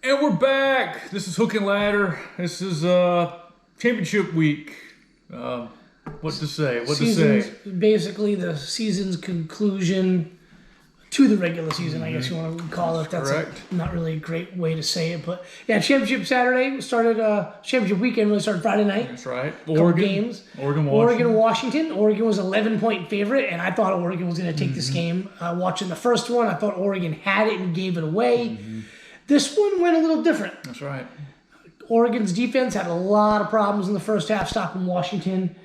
And we're back. This is Hook and Ladder. This is championship week. What to say? Basically, the season's conclusion to the regular season, I guess you want to call it. That's correct. Not really a great way to say it, but yeah, championship Saturday started. Championship weekend really started Friday night. That's right. Oregon games. Oregon, Washington. Oregon was 11-point favorite, and I thought Oregon was going to take this game. Watching the first one, I thought Oregon had it and gave it away. This one went a little different. That's right. Oregon's defense had a lot of problems in the first half stopping Washington.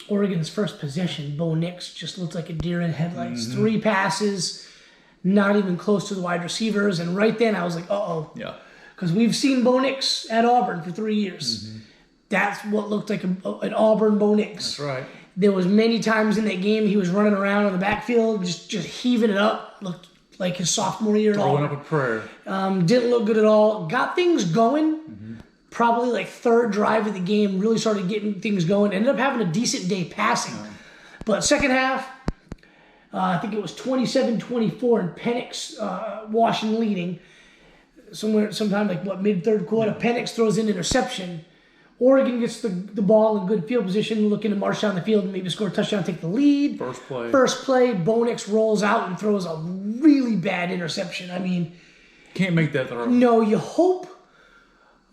Oregon's first possession, Bo Nix just looked like a deer in headlights. 3 passes, not even close to the wide receivers. And right then I was like, uh-oh. Yeah. Because we've seen Bo Nix at Auburn for 3 years. That's what looked like an Auburn Bo Nix. That's right. There was many times in that game he was running around in the backfield, just heaving it up. Looked like his sophomore year at Auburn. Throwing up a prayer. Didn't look good at all. Got things going. Probably like third drive of the game, really started getting things going. Ended up having a decent day passing. But second half, I think it was 27-24 and Penix, Washington leading. Sometime like mid-third quarter, Penix throws an interception. Oregon gets the ball in good field position, looking to march down the field and maybe score a touchdown, take the lead. First play, Bo Nix rolls out and throws a really bad interception. I mean... Can't make that throw. No, you hope...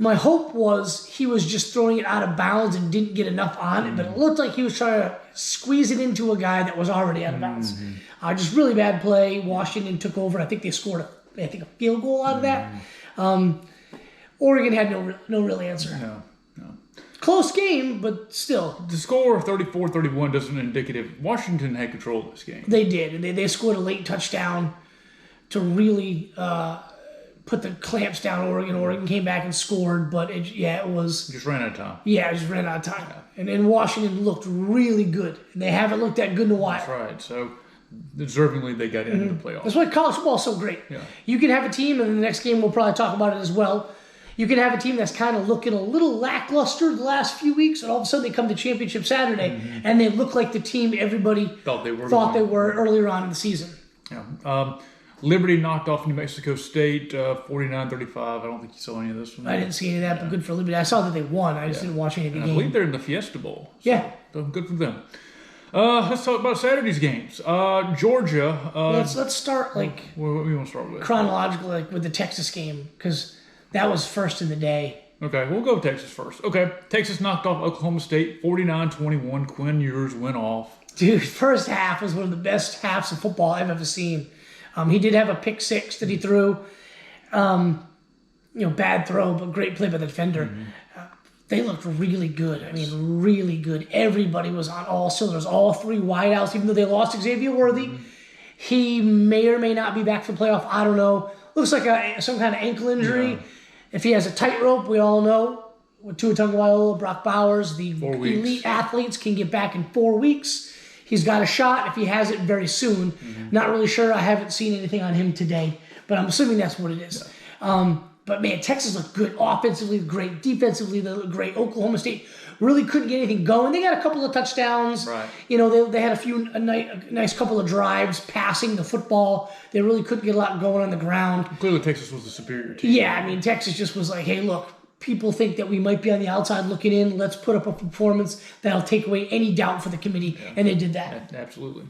My hope was he was just throwing it out of bounds and didn't get enough on it, but it looked like he was trying to squeeze it into a guy that was already out of bounds. Just really bad play. Washington took over. I think they scored a field goal out of that. Oregon had no real answer. No. Close game, but still. The score of 34-31 doesn't indicative. Washington had control of this game. They did, and they scored a late touchdown to really... put the clamps down Oregon. Oregon came back and scored, but it was... Just ran out of time. Yeah, it just ran out of time. Yeah. And then Washington looked really good. And they haven't looked that good in a while. That's right. So, deservingly, they got into the playoffs. That's why college football is so great. Yeah. You can have a team, and the next game we'll probably talk about it as well. You can have a team that's kind of looking a little lackluster the last few weeks, and all of a sudden they come to Championship Saturday, and they look like the team everybody thought they were earlier on in the season. Yeah. Liberty knocked off New Mexico State 49-35. I don't think you saw any of this one. I didn't see any of that, but good for Liberty. I saw that they won. I just didn't watch any of the game. I believe they're in the Fiesta Bowl. So good for them. Let's talk about Saturday's games. Georgia. Let's start what do you want to start with? Chronologically, with the Texas game, because that was first in the day. Okay, we'll go Texas first. Okay, Texas knocked off Oklahoma State 49-21. Quinn Ewers went off. Dude, first half was one of the best halves of football I've ever seen. He did have a pick six that he threw. Bad throw, but great play by the defender. They looked really good. I mean, really good. Everybody was on all cylinders. All 3 wideouts, even though they lost Xavier Worthy. He may or may not be back for the playoff. I don't know. Looks like some kind of ankle injury. Yeah. If he has a tightrope, we all know. With Tua Tagovailoa, Brock Bowers, the elite athletes can get back in 4 weeks. He's got a shot if he has it very soon. Not really sure. I haven't seen anything on him today, but I'm assuming that's what it is. Yeah. But man, Texas looked good offensively, great defensively. They looked great. Oklahoma State really couldn't get anything going. They got a couple of touchdowns. Right. They had a nice couple of drives passing the football. They really couldn't get a lot going on the ground. Clearly, Texas was the superior team. Yeah, I mean, Texas just was like, hey, look. People think that we might be on the outside looking in. Let's put up a performance that'll take away any doubt for the committee, and they did that. Absolutely.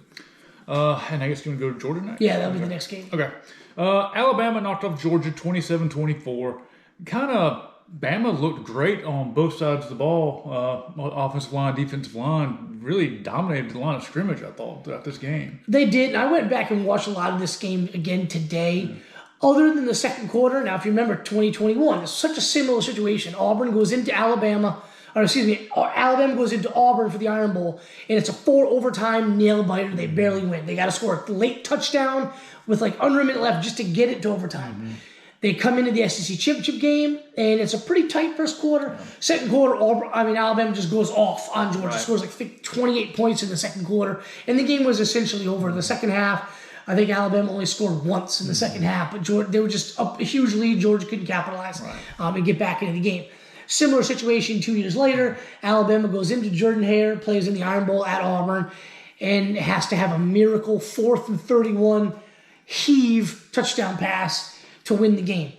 And I guess you're going to go to Georgia next? Yeah, that'll be the next game. Okay. Alabama knocked off Georgia 27-24. Bama looked great on both sides of the ball. Offensive line, defensive line, really dominated the line of scrimmage, I thought, throughout this game. They did. I went back and watched a lot of this game again today. Other than the second quarter, now if you remember 2021, it's such a similar situation. Auburn goes into Alabama goes into Auburn for the Iron Bowl, and it's a 4 overtime nail biter. They barely win. They got to score a late touchdown with under a minute left just to get it to overtime. They come into the SEC championship game, and it's a pretty tight first quarter. Second quarter, Alabama just goes off on Georgia, scores 28 points in the second quarter, and the game was essentially over. In the second half, I think Alabama only scored once in the second half, but they were just up a huge lead. Georgia couldn't capitalize and get back into the game. Similar situation 2 years later. Alabama goes into Jordan-Hare, plays in the Iron Bowl at Auburn, and has to have a miracle 4th and 31 heave touchdown pass to win the game.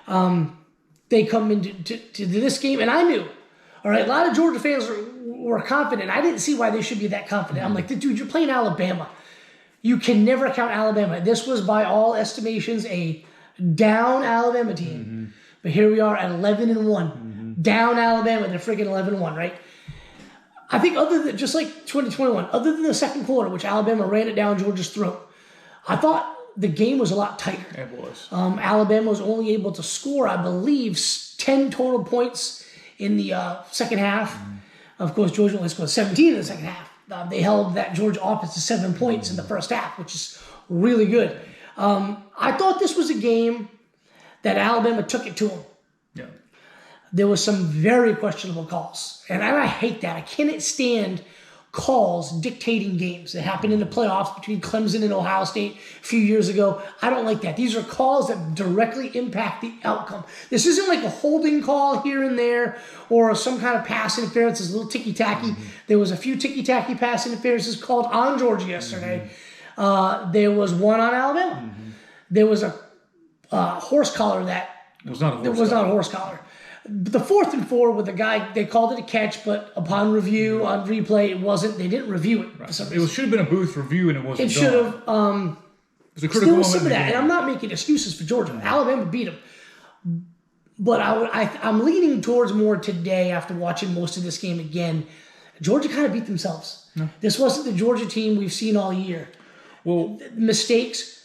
They come into to this game, and I knew. All right, a lot of Georgia fans were confident. I didn't see why they should be that confident. I'm like, dude, you're playing Alabama. You can never count Alabama. This was, by all estimations, a down Alabama team. But here we are at 11-1. Down Alabama, they're freaking 11-1, right? I think other than, just like 2021, other than the second quarter, which Alabama ran it down Georgia's throat, I thought the game was a lot tighter. It was. Alabama was only able to score, I believe, 10 total points in the second half. Of course, Georgia only scored 17 in the second half. They held that Georgia offense to 7 points in the first half, which is really good. I thought this was a game that Alabama took it to them. Yeah. There was some very questionable calls. And I hate that. I cannot stand calls dictating games that happened in the playoffs between Clemson and Ohio State a few years ago. I don't like that. These are calls that directly impact the outcome. This isn't like a holding call here and there or some kind of pass interference. It's a little ticky-tacky. There was a few ticky-tacky pass interferences called on Georgia yesterday. There was one on Alabama. There was a horse collar that It was not a horse it was not a horse collar. The 4th and 4 with the guy, they called it a catch, but upon review, on replay, it wasn't. They didn't review it. Right. For some It reason. should have been a booth review, and it wasn't. It should have. It was a critical There moment was some in of the that, game. and I'm not making excuses for Georgia. Alabama beat them. But I'm leaning towards more today after watching most of this game again. Georgia kind of beat themselves. No. This wasn't the Georgia team we've seen all year. Well, Mistakes.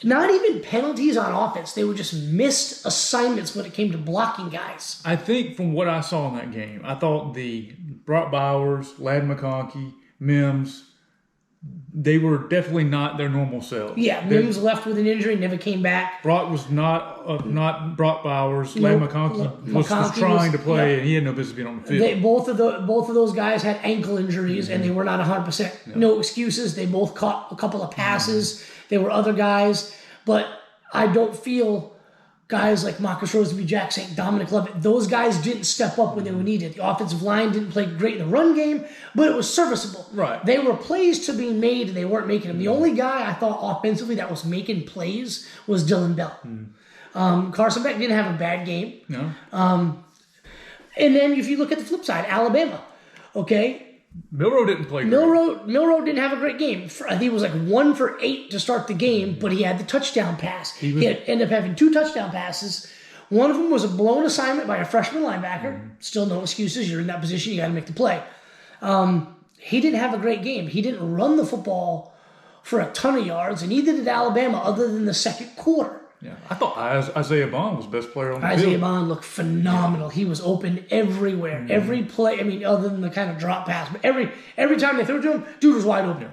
Not even penalties on offense. They were just missed assignments when it came to blocking guys. I think from what I saw in that game, I thought the Brock Bowers, Ladd McConkey, Mims, they were definitely not their normal selves. Yeah, Mims left with an injury, never came back. Brock was not Brock Bowers. Ladd McConkey was trying to play, and he had no business being on the field. Both of those guys had ankle injuries, and they were not 100%. No excuses. They both caught a couple of passes. There were other guys, but I don't feel guys like Marcus Roseby, Jack St. Dominic Lovett, those guys didn't step up when they were needed. The offensive line didn't play great in the run game, but it was serviceable. Right. They were plays to be made, and they weren't making them. The only guy I thought offensively that was making plays was Dylan Bell. Carson Beck didn't have a bad game. No. And then if you look at the flip side, Alabama, okay? Milroe didn't play great. Milroe didn't have a great game. I think it was like 1 for 8 to start the game, but he had the touchdown pass. He ended up having 2 touchdown passes. One of them was a blown assignment by a freshman linebacker. Still no excuses. You're in that position. You got to make the play. He didn't have a great game. He didn't run the football for a ton of yards, and neither did Alabama other than the second quarter. Yeah, I thought Isaiah Bond was best player on the field. Isaiah Bond looked phenomenal. He was open everywhere. Every play, I mean, other than the kind of drop pass, but every time they threw it to him, dude was wide open.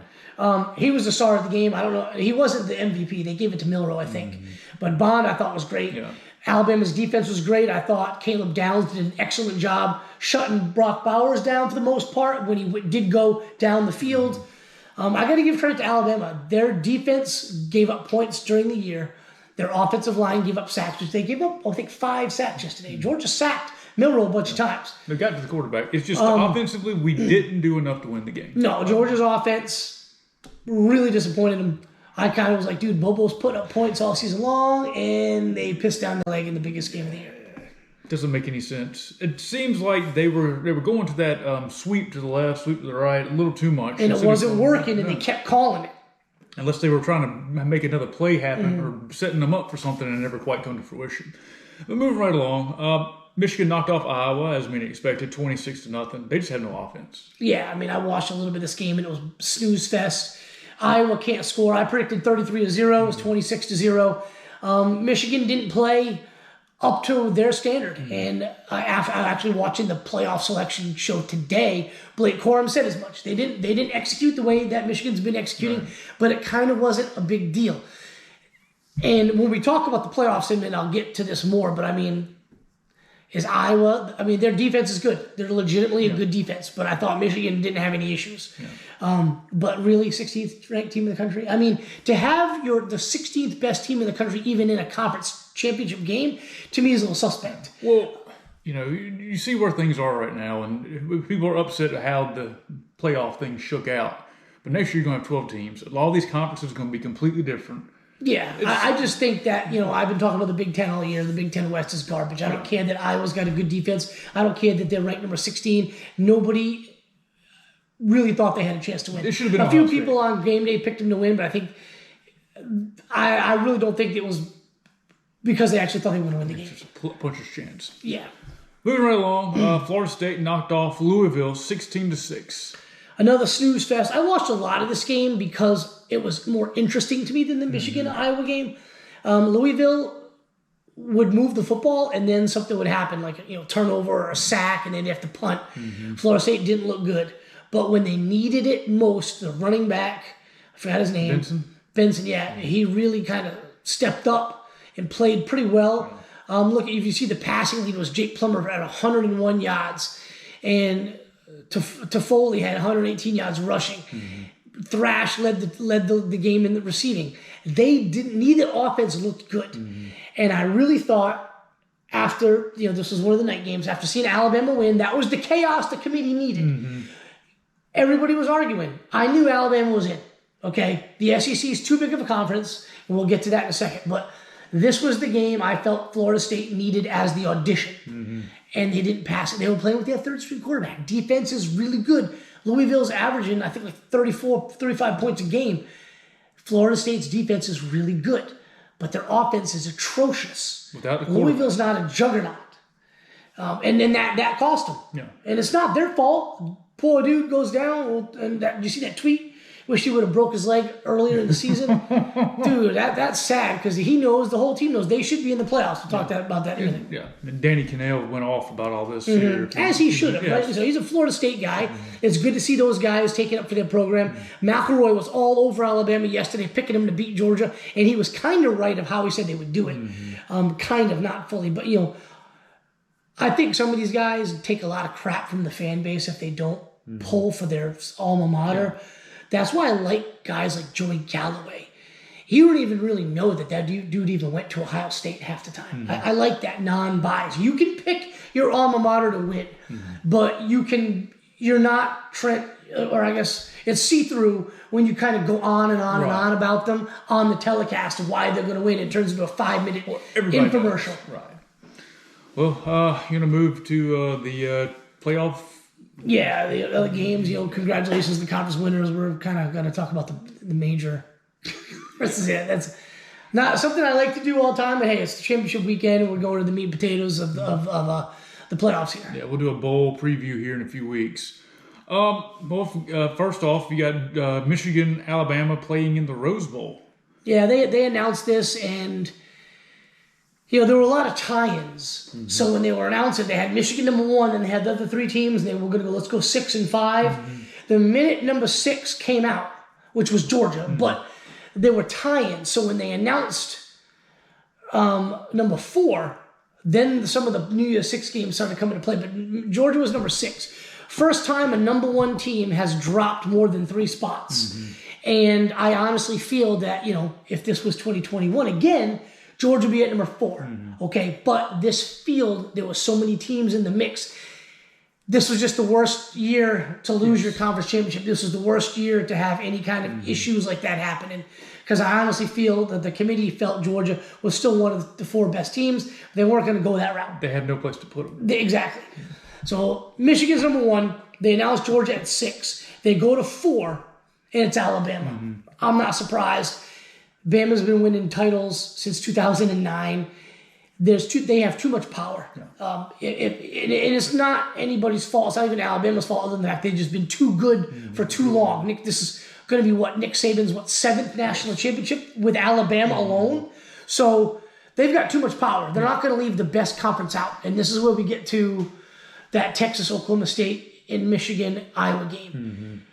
He was the star of the game. I don't know. He wasn't the MVP. They gave it to Milroe, I think. But Bond, I thought, was great. Yeah. Alabama's defense was great. I thought Caleb Downs did an excellent job shutting Brock Bowers down for the most part when he did go down the field. I got to give credit to Alabama. Their defense gave up points during the year. Their offensive line gave up sacks, which they gave up, I think, 5 sacks yesterday. Georgia sacked Milroe a bunch of times. They got to the quarterback. It's just offensively, we didn't do enough to win the game. No, Georgia's offense really disappointed them. I kind of was like, dude, Bobo's putting up points all season long, and they pissed down the leg in the biggest game of the year. Doesn't make any sense. It seems like they were going to that sweep to the left, sweep to the right a little too much. And it wasn't working, and they kept calling it. Unless they were trying to make another play happen or setting them up for something and never quite come to fruition. But moving right along, Michigan knocked off Iowa, as many expected, 26-0. They just had no offense. Yeah, I mean, I watched a little bit of this game, and it was snooze fest. Iowa can't score. I predicted 33-0. It was 26-0. Michigan didn't play up to their standard. And after actually watching the playoff selection show today, Blake Corum said as much. They didn't execute the way that Michigan's been executing, but it kind of wasn't a big deal. And when we talk about the playoffs, and I'll get to this more, but I mean, is Iowa, I mean, their defense is good. They're legitimately a good defense, but I thought Michigan didn't have any issues. But really, 16th ranked team in the country? I mean, to have the 16th best team in the country, even in a conference championship game, to me is a little suspect. Well, you see where things are right now, and people are upset at how the playoff thing shook out. But next year, you're going to have 12 teams. A lot of these conferences are going to be completely different. Yeah, I just think that, I've been talking about the Big Ten all year. The Big Ten West is garbage. I don't care that Iowa's got a good defense. I don't care that they're ranked number 16. Nobody really thought they had a chance to win. It should have been a few people on game day picked them to win, but I think I really don't think it was because they actually thought they were going to win the game. Just a puncher's chance. Yeah. Moving right along, Florida State knocked off Louisville 16-6. Another snooze fest. I watched a lot of this game because it was more interesting to me than the Michigan-Iowa game. Louisville would move the football, and then something would happen, like turnover or a sack, and then they have to punt. Florida State didn't look good. But when they needed it most, the running back, I forgot his name. Benson, yeah. He really kind of stepped up and played pretty well. Look, if you see the passing lead was Jake Plummer at 101 yards. And Toffoli had 118 yards rushing. Thrash led the game in the receiving. Neither offense looked good. And I really thought after, this was one of the night games, after seeing Alabama win, that was the chaos the committee needed. Everybody was arguing. I knew Alabama was in. Okay? The SEC is too big of a conference, and we'll get to that in a second. But this was the game I felt Florida State needed as the audition. And they didn't pass it. They were playing with their third-string quarterback. Defense is really good. Louisville's averaging, I think, like 34, 35 points a game. Florida State's defense is really good, but their offense is atrocious. Without the Louisville's not a juggernaut. And then that cost them. Yeah. And it's not their fault. Poor dude goes down. And you see that tweet? Wish he would have broke his leg earlier in the season. Dude, that's sad because he knows, the whole team knows they should be in the playoffs. We'll talk about that in a minute. Yeah, and Danny Cannell went off about all this here. As he should have, right? So he's a Florida State guy. It's good to see those guys taking up for their program. McElroy was all over Alabama yesterday, picking him to beat Georgia, and he was kind of right of how he said they would do it. Kind of, not fully, but I think some of these guys take a lot of crap from the fan base if they don't pull for their alma mater. That's why I like guys like Joey Galloway. You don't even really know that dude even went to Ohio State half the time. I like that non-bias. You can pick your alma mater to win, but you're not Trent, or I guess it's see-through when you kind of go on and on and on about them on the telecast of why they're going to win. It turns into a 5-minute infomercial. Right. Well, you're going to move to the playoff. Yeah, the other games, congratulations to the conference winners. We're kind of going to talk about the major. This is it. That's not something I like to do all the time, but hey, it's the championship weekend, and we're going to the meat and potatoes of the playoffs here. Yeah, we'll do a bowl preview here in a few weeks. First off, you got Michigan, Alabama playing in the Rose Bowl. Yeah, they announced this, and there were a lot of tie-ins. So when they were announcing, they had Michigan number 1, and they had the other 3 teams, and they were going to go, let's go 6 and 5. The minute number 6 came out, which was Georgia, but there were tie-ins. So when they announced number 4, then some of the New Year's 6 games started coming to play, but Georgia was number 6. First time a number 1 team has dropped more than 3 spots. And I honestly feel that, if this was 2021 again, Georgia would be at number 4. Okay, but this field, there were so many teams in the mix. This was just the worst year to lose your conference championship. This was the worst year to have any kind of issues like that happening. Because I honestly feel that the committee felt Georgia was still one of the 4 best teams. They weren't going to go that route. They had no place to put them. Exactly. So Michigan's number 1. They announced Georgia at 6. They go to 4, and it's Alabama. I'm not surprised. Bama's been winning titles since 2009. They have too much power. And it's not anybody's fault. It's not even Alabama's fault, other than the fact they've just been too good for too long. This is going to be Nick Saban's 7th national championship with Alabama alone. So they've got too much power. They're not going to leave the best conference out. And this is where we get to that Texas, Oklahoma State, and Michigan, Iowa game.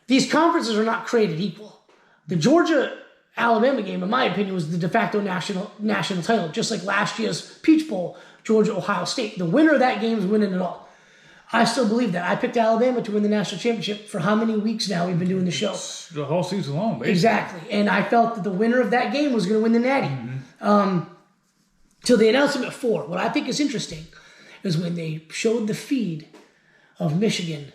These conferences are not created equal. The Georgia-Alabama game, in my opinion, was the de facto national title, just like last year's Peach Bowl, Georgia-Ohio State. The winner of that game is winning it all. I still believe that. I picked Alabama to win the national championship for how many weeks now we've been doing the show? The whole season long, basically. Exactly. And I felt that the winner of that game was going to win the Natty. Till they announced him at 4. What I think is interesting is when they showed the feed of Michigan,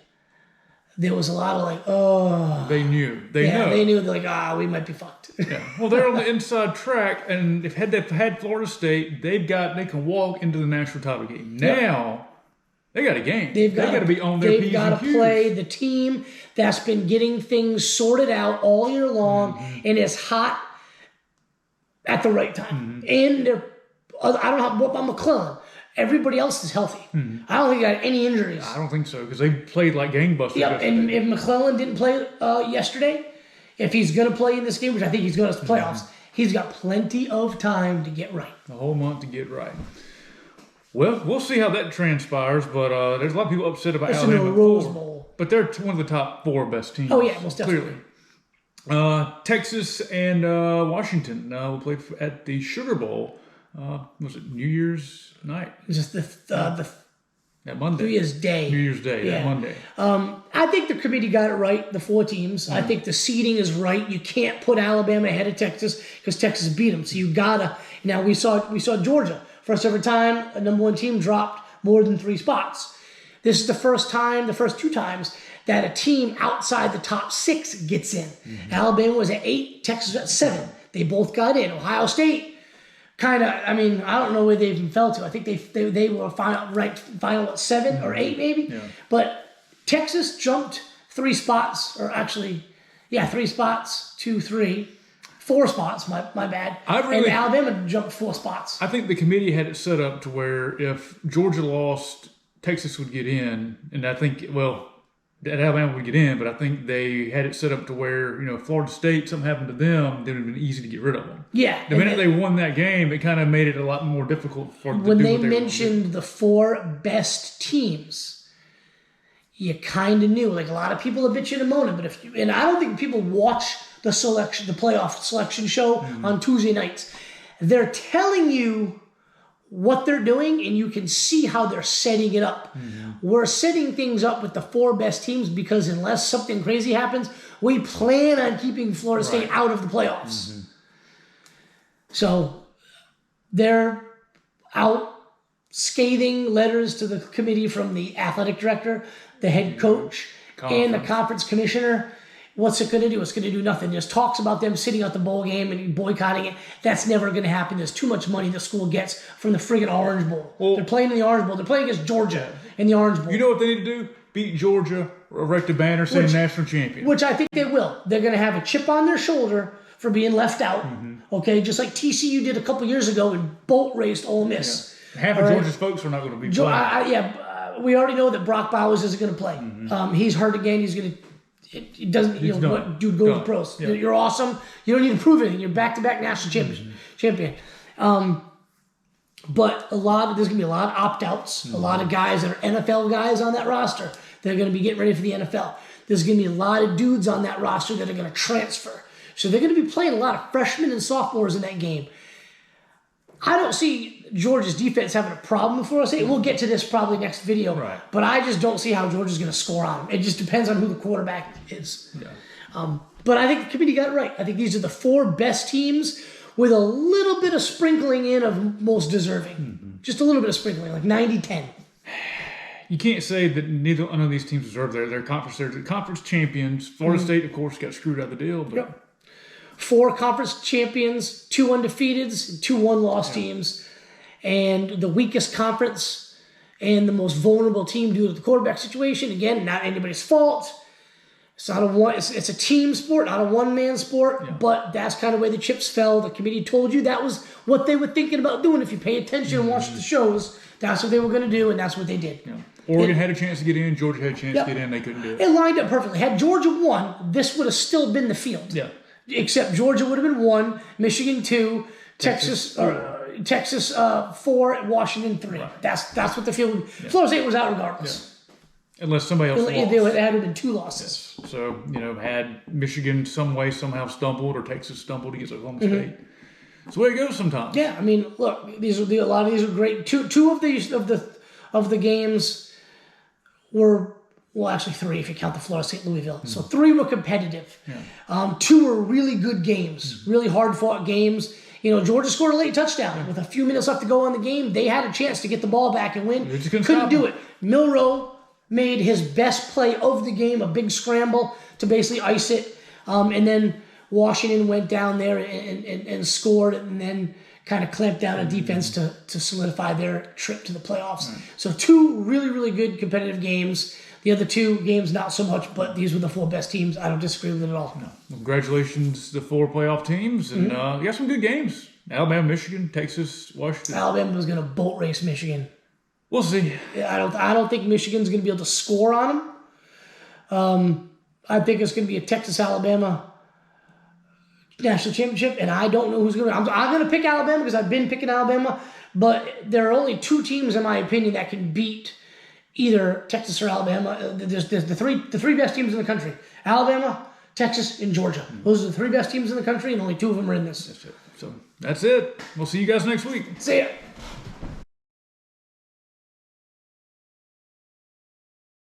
there was a lot of like, oh. They knew. They know. They knew. They're like, we might be fucked. Yeah. Well, they're on the inside track, and if had Florida State, they can walk into the national title game. Now, they got a game. They got to be on their P's and Q's. They've got to play the team that's been getting things sorted out all year long and is hot at the right time. And they're, I don't know about McClellan. Everybody else is healthy. I don't think they got any injuries. I don't think so, because they played like gangbusters. Yep, and if McClellan didn't play yesterday, if he's going to play in this game, which I think he's going to the playoffs, he's got plenty of time to get right. A whole month to get right. Well, we'll see how that transpires, but there's a lot of people upset about Alabama. It's in the Rose Bowl. But they're one of the top 4 best teams. Oh, yeah, most definitely. Clearly. Texas and Washington will play at the Sugar Bowl. Was it New Year's night? Just that Monday. New Year's Day. That Monday. I think the committee got it right, the 4 teams. I think the seeding is right. You can't put Alabama ahead of Texas because Texas beat them. So you gotta. Now we saw Georgia. First ever time a number 1 team dropped more than 3 spots. This is the first 2 times that a team outside the top 6 gets in. Alabama was at 8, Texas was at 7. They both got in. Ohio State kind of, I don't know where they even fell to. I think they were ranked final at 7 or 8 maybe. Yeah. But Texas jumped 3 spots, or actually, 3 spots, 2, 3. 4 spots, my bad. And Alabama jumped 4 spots. I think the committee had it set up to where if Georgia lost, Texas would get in. And I think, that Alabama would get in, but I think they had it set up to where, if Florida State, something happened to them, then it would have been easy to get rid of them. Yeah. The minute they won that game, it kind of made it a lot more difficult for them to do when they mentioned the 4 best teams, you kind of knew. Like, a lot of people are bitching and moaning, but and I don't think people watch the playoff selection show on Tuesday nights. They're telling you what they're doing, and you can see how they're setting it up. We're setting things up with the 4 best teams because unless something crazy happens, we plan on keeping Florida State out of the playoffs. So they're out scathing letters to the committee from the athletic director, the head coach, and the conference commissioner. What's it going to do? It's going to do nothing. There's talks about them sitting out the bowl game and boycotting it. That's never going to happen. There's too much money the school gets from the friggin' Orange Bowl. Well, they're playing in the Orange Bowl. They're playing against Georgia in the Orange Bowl. You know what they need to do? Beat Georgia, erect a banner saying national champion. Which I think they will. They're going to have a chip on their shoulder for being left out. Okay, just like TCU did a couple years ago and bolt raced Ole Miss. Yeah. Half of Georgia's folks are not going to be playing. We already know that Brock Bowers isn't going to play. He's hurt again. He's going to. It doesn't, dude, go to the pros. Yeah. You're awesome. You don't need to prove anything. You're back-to-back national champion. But there's going to be a lot of opt-outs, a lot of guys that are NFL guys on that roster that are going to be getting ready for the NFL. There's going to be a lot of dudes on that roster that are going to transfer. So they're going to be playing a lot of freshmen and sophomores in that game. I don't see Georgia's defense having a problem with Florida State. We'll get to this probably next video. Right. But I just don't see how Georgia's going to score on them. It just depends on who the quarterback is. Yeah. But I think the committee got it right. I think these are the 4 best teams with a little bit of sprinkling in of most deserving. Just a little bit of sprinkling, like 90-10. You can't say that none of these teams deserve their conference. They're the conference champions. Florida State, of course, got screwed out of the deal. But 4 conference champions, 2 undefeateds, 2 one-loss teams, and the weakest conference and the most vulnerable team due to the quarterback situation. Again, not anybody's fault. It's not it's a team sport, not a one-man sport, but that's kind of where the chips fell. The committee told you that was what they were thinking about doing. If you pay attention and watch the shows, that's what they were going to do, and that's what they did. Yeah. Oregon had a chance to get in. Georgia had a chance to get in. They couldn't do it. It lined up perfectly. Had Georgia won, this would have still been the field. Yeah. Except Georgia would have been 1, Michigan 2, Texas 4, Washington 3. Right. That's what the field. Yeah. Florida State was out regardless. Yeah. Unless somebody else lost. There would have been 2 losses. Yes. So had Michigan some way somehow stumbled, or Texas stumbled against Oklahoma State. It's the way it goes sometimes. Yeah, I mean, look, a lot of these are great. Two of the games were. Well, actually 3 if you count the Florida State Louisville. So 3 were competitive. Yeah. 2 were really good games, really hard-fought games. Georgia scored a late touchdown with a few minutes left to go on the game. They had a chance to get the ball back and win. Couldn't do it. Milroe made his best play of the game, a big scramble to basically ice it. And then Washington went down there and scored, and then kind of clamped down on defense to solidify their trip to the playoffs. Right. So 2 really, really good competitive games. The other 2 games, not so much, but these were the 4 best teams. I don't disagree with it at all. No. Well, congratulations to the 4 playoff teams, and you got some good games. Alabama, Michigan, Texas, Washington. Alabama was going to boat race Michigan. We'll see. I don't think Michigan's going to be able to score on them. I think it's going to be a Texas-Alabama national championship, and I don't know who's going to. I'm going to pick Alabama because I've been picking Alabama, but there are only 2 teams, in my opinion, that can beat either Texas or Alabama. There's the three best teams in the country: Alabama, Texas, and Georgia. Those are the 3 best teams in the country, and only 2 of them are in this. That's it. So that's it. We'll see you guys next week. See ya.